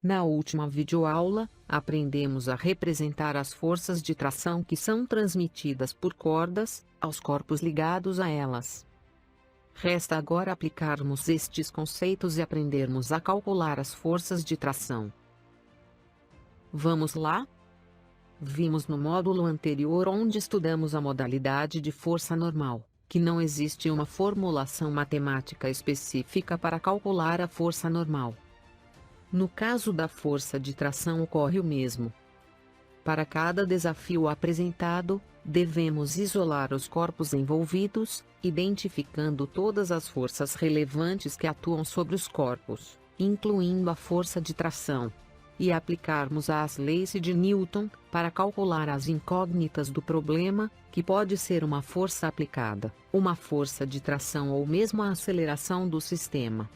Na última videoaula, aprendemos a representar as forças de tração que são transmitidas por cordas aos corpos ligados a elas. Resta agora aplicarmos estes conceitos e aprendermos a calcular as forças de tração. Vamos lá? Vimos no módulo anterior, onde estudamos a modalidade de força normal, que não existe uma formulação matemática específica para calcular a força normal. No caso da força de tração ocorre o mesmo. Para cada desafio apresentado, devemos isolar os corpos envolvidos, identificando todas as forças relevantes que atuam sobre os corpos, incluindo a força de tração, e aplicarmos as leis de Newton para calcular as incógnitas do problema, que pode ser uma força aplicada, uma força de tração ou mesmo a aceleração do sistema.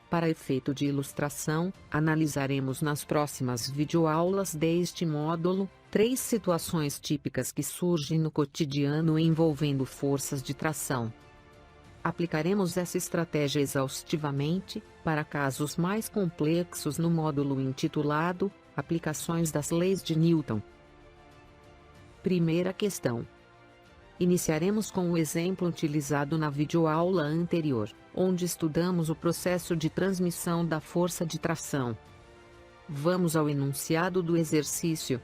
Para efeito de ilustração, analisaremos nas próximas videoaulas deste módulo 3 situações típicas que surgem no cotidiano envolvendo forças de tração. Aplicaremos essa estratégia exaustivamente para casos mais complexos no módulo intitulado Aplicações das Leis de Newton. Primeira questão. Iniciaremos com o exemplo utilizado na videoaula anterior, onde estudamos o processo de transmissão da força de tração. Vamos ao enunciado do exercício.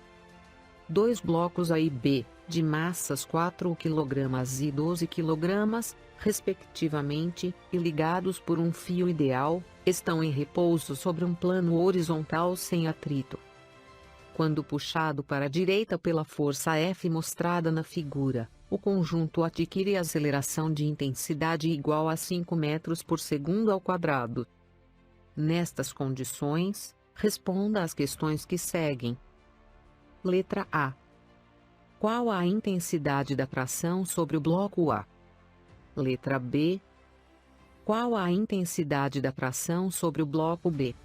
2 blocos A e B, de massas 4 kg e 12 kg, respectivamente, e ligados por um fio ideal, estão em repouso sobre um plano horizontal sem atrito. Quando puxado para a direita pela força F mostrada na figura, o conjunto adquire aceleração de intensidade igual a 5 metros por segundo ao quadrado. Nestas condições, responda às questões que seguem. Letra A. Qual a intensidade da tração sobre o bloco A? Letra B. Qual a intensidade da tração sobre o bloco B?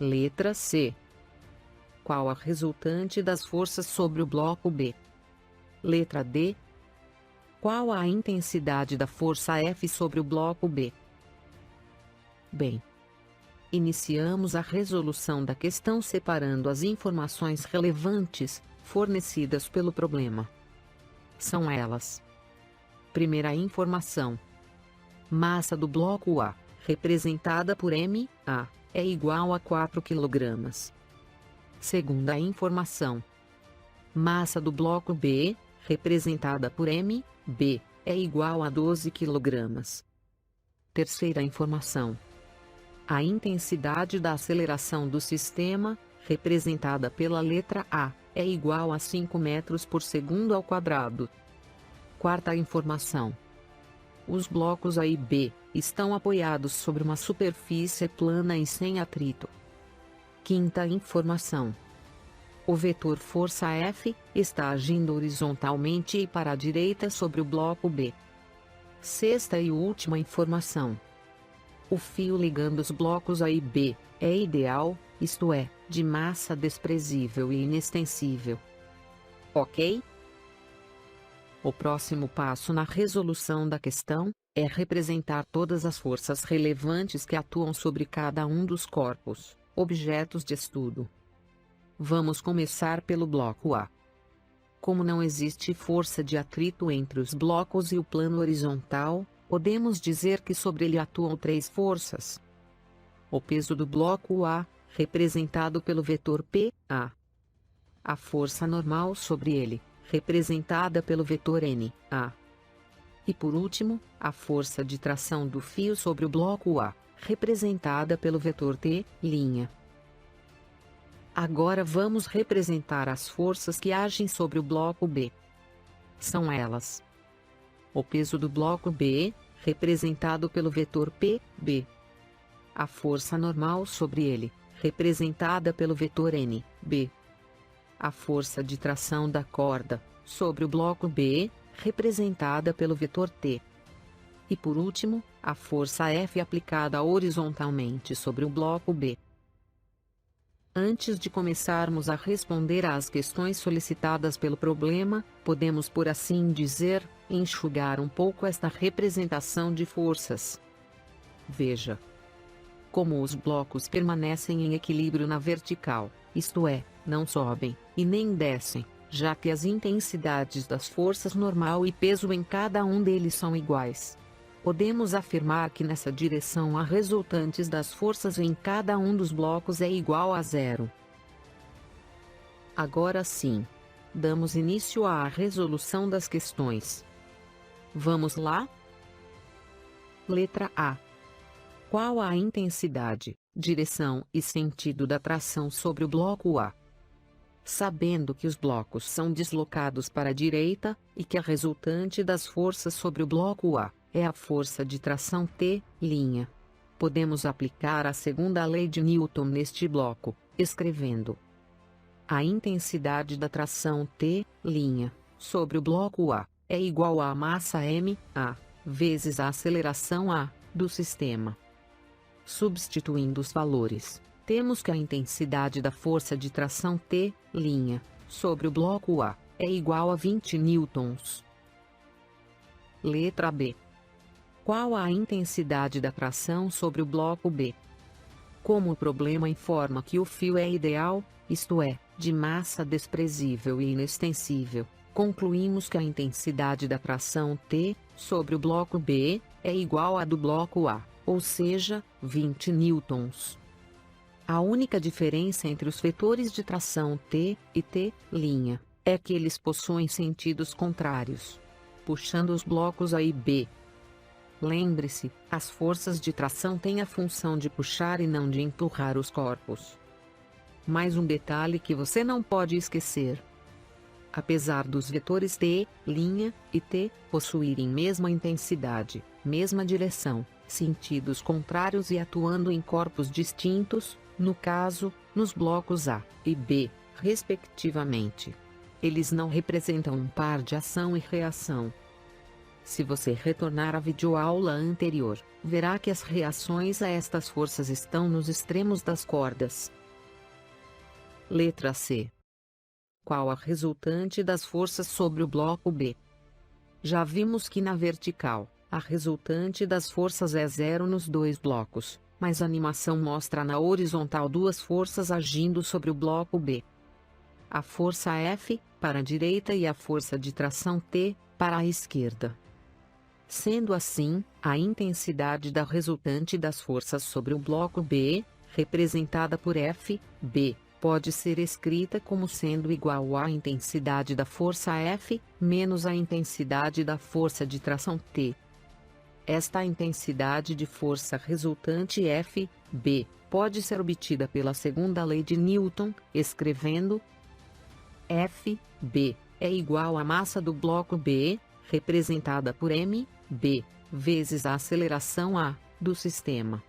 Letra C. Qual a resultante das forças sobre o bloco B? Letra D. Qual a intensidade da força F sobre o bloco B? Bem, iniciamos a resolução da questão separando as informações relevantes fornecidas pelo problema. São elas: primeira informação. Massa do bloco A, representada por MA, é igual a 4 kg. Segunda informação. Massa do bloco B, representada por MB, é igual a 12 kg. Terceira informação. A intensidade da aceleração do sistema, representada pela letra A, é igual a 5 metros por segundo ao quadrado. Quarta informação. Os blocos A e B estão apoiados sobre uma superfície plana e sem atrito. Quinta informação. O vetor força F está agindo horizontalmente e para a direita sobre o bloco B. Sexta e última informação. O fio ligando os blocos A e B é ideal, isto é, de massa desprezível e inextensível. Ok? O próximo passo na resolução da questão é representar todas as forças relevantes que atuam sobre cada um dos corpos, objetos de estudo. Vamos começar pelo bloco A. Como não existe força de atrito entre os blocos e o plano horizontal, podemos dizer que sobre ele atuam 3 forças. O peso do bloco A, representado pelo vetor PA. A força normal sobre ele, representada pelo vetor NA. E por último, a força de tração do fio sobre o bloco A, representada pelo vetor T'. Agora vamos representar as forças que agem sobre o bloco B. São elas: o peso do bloco B, representado pelo vetor PB. A força normal sobre ele, representada pelo vetor NB. A força de tração da corda sobre o bloco B, representada pelo vetor T. E por último, a força F aplicada horizontalmente sobre o bloco B. Antes de começarmos a responder às questões solicitadas pelo problema, podemos por assim dizer, enxugar um pouco esta representação de forças. Veja como os blocos permanecem em equilíbrio na vertical, isto é, não sobem e nem descem, já que as intensidades das forças normal e peso em cada um deles são iguais. Podemos afirmar que nessa direção a resultantes das forças em cada um dos blocos é igual a zero. Agora sim, damos início à resolução das questões. Vamos lá? Letra A. Qual a intensidade, direção e sentido da tração sobre o bloco A? Sabendo que os blocos são deslocados para a direita, e que a resultante das forças sobre o bloco A é a força de tração T', podemos aplicar a segunda lei de Newton neste bloco, escrevendo: a intensidade da tração T' sobre o bloco A é igual à massa m, A, vezes a aceleração A, do sistema. Substituindo os valores, temos que a intensidade da força de tração T' sobre o bloco A é igual a 20 newtons. Letra B. Qual a intensidade da tração sobre o bloco B? Como o problema informa que o fio é ideal, isto é, de massa desprezível e inextensível, concluímos que a intensidade da tração T sobre o bloco B é igual à do bloco A, ou seja, 20 newtons. A única diferença entre os vetores de tração T e T' é que eles possuem sentidos contrários, puxando os blocos A e B. Lembre-se, as forças de tração têm a função de puxar e não de empurrar os corpos. Mais um detalhe que você não pode esquecer. Apesar dos vetores T' e T possuírem mesma intensidade, mesma direção, sentidos contrários e atuando em corpos distintos, no caso, nos blocos A e B, respectivamente, eles não representam um par de ação e reação. Se você retornar à videoaula anterior, verá que as reações a estas forças estão nos extremos das cordas. Letra C. Qual a resultante das forças sobre o bloco B? Já vimos que na vertical, a resultante das forças é zero nos dois blocos, mas a animação mostra na horizontal duas forças agindo sobre o bloco B. A força F, para a direita, e a força de tração T, para a esquerda. Sendo assim, a intensidade da resultante das forças sobre o bloco B, representada por F, B, pode ser escrita como sendo igual à intensidade da força F, menos a intensidade da força de tração T. Esta intensidade de força resultante F, B, pode ser obtida pela segunda lei de Newton, escrevendo: F, B, é igual à massa do bloco B, representada por m, B, vezes a aceleração A, do sistema.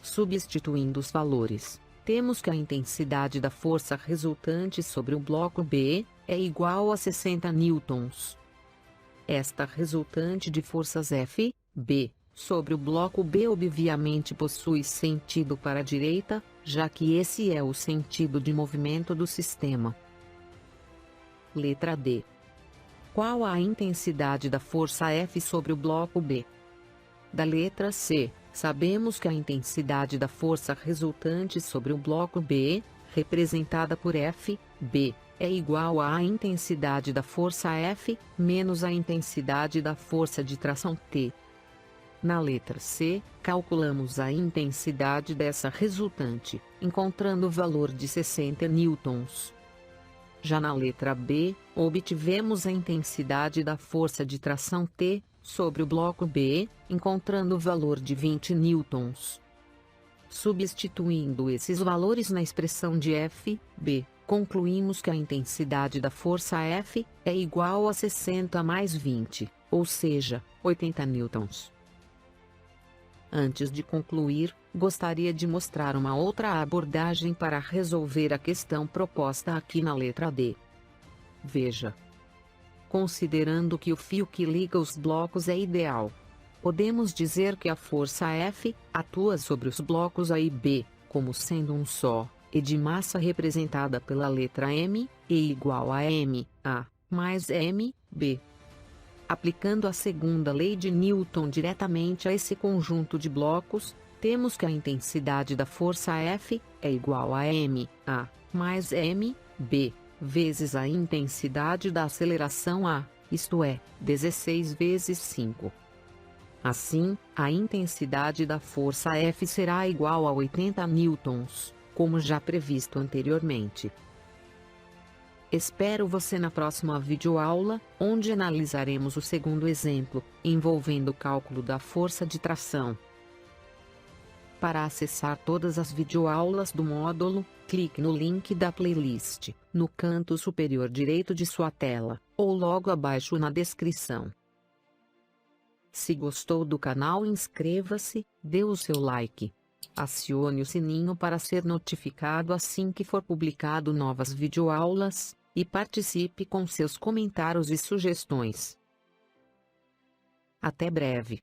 Substituindo os valores, temos que a intensidade da força resultante sobre o bloco B é igual a 60 newtons. Esta resultante de forças F, B, sobre o bloco B obviamente possui sentido para a direita, já que esse é o sentido de movimento do sistema. Letra D. Qual a intensidade da força F sobre o bloco B? Da letra C, sabemos que a intensidade da força resultante sobre o bloco B, representada por F, B, é igual à intensidade da força F, menos a intensidade da força de tração T. Na letra C, calculamos a intensidade dessa resultante, encontrando o valor de 60 newtons. Já na letra B, obtivemos a intensidade da força de tração T sobre o bloco B, encontrando o valor de 20 newtons. Substituindo esses valores na expressão de F, B, concluímos que a intensidade da força F é igual a 60 mais 20, ou seja, 80 newtons. Antes de concluir, gostaria de mostrar uma outra abordagem para resolver a questão proposta aqui na letra D. Veja. Considerando que o fio que liga os blocos é ideal, podemos dizer que a força F atua sobre os blocos A e B, como sendo um só, e de massa representada pela letra m, e igual a m, A, mais m, B. Aplicando a segunda lei de Newton diretamente a esse conjunto de blocos, temos que a intensidade da força F é igual a m, A, mais m, B, vezes a intensidade da aceleração A, isto é, 16 vezes 5. Assim, a intensidade da força F será igual a 80 newtons, como já previsto anteriormente. Espero você na próxima videoaula, onde analisaremos o segundo exemplo, envolvendo o cálculo da força de tração. Para acessar todas as videoaulas do módulo, clique no link da playlist, no canto superior direito de sua tela, ou logo abaixo na descrição. Se gostou do canal, inscreva-se, dê o seu like. Acione o sininho para ser notificado assim que for publicado novas videoaulas, e participe com seus comentários e sugestões. Até breve.